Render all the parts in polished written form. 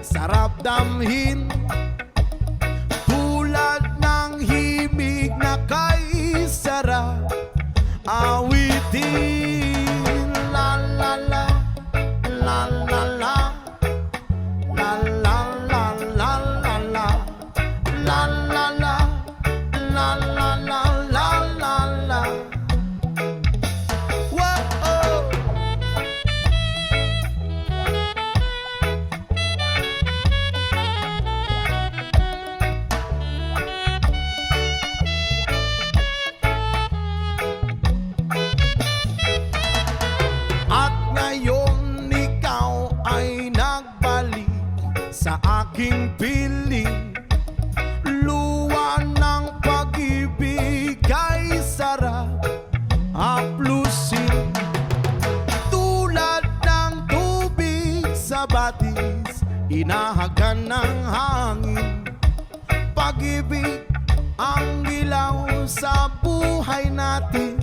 sarap damhin. Tulad ng himig na kay sarap awitin. La la la, la la la, la la la la la la, la la la, la la la la la la. Whoa. At ngayon ikaw ay nagbalik sa aking piling. Luwa ng pag-ibig ay sarap haplusin. Tulad ng tubig sa batis, inahagan ng hangin. Pag-ibig ang ilaw sa buhay natin.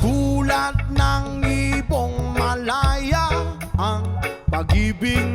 Tulad ng ibong malaya, ang pag-ibig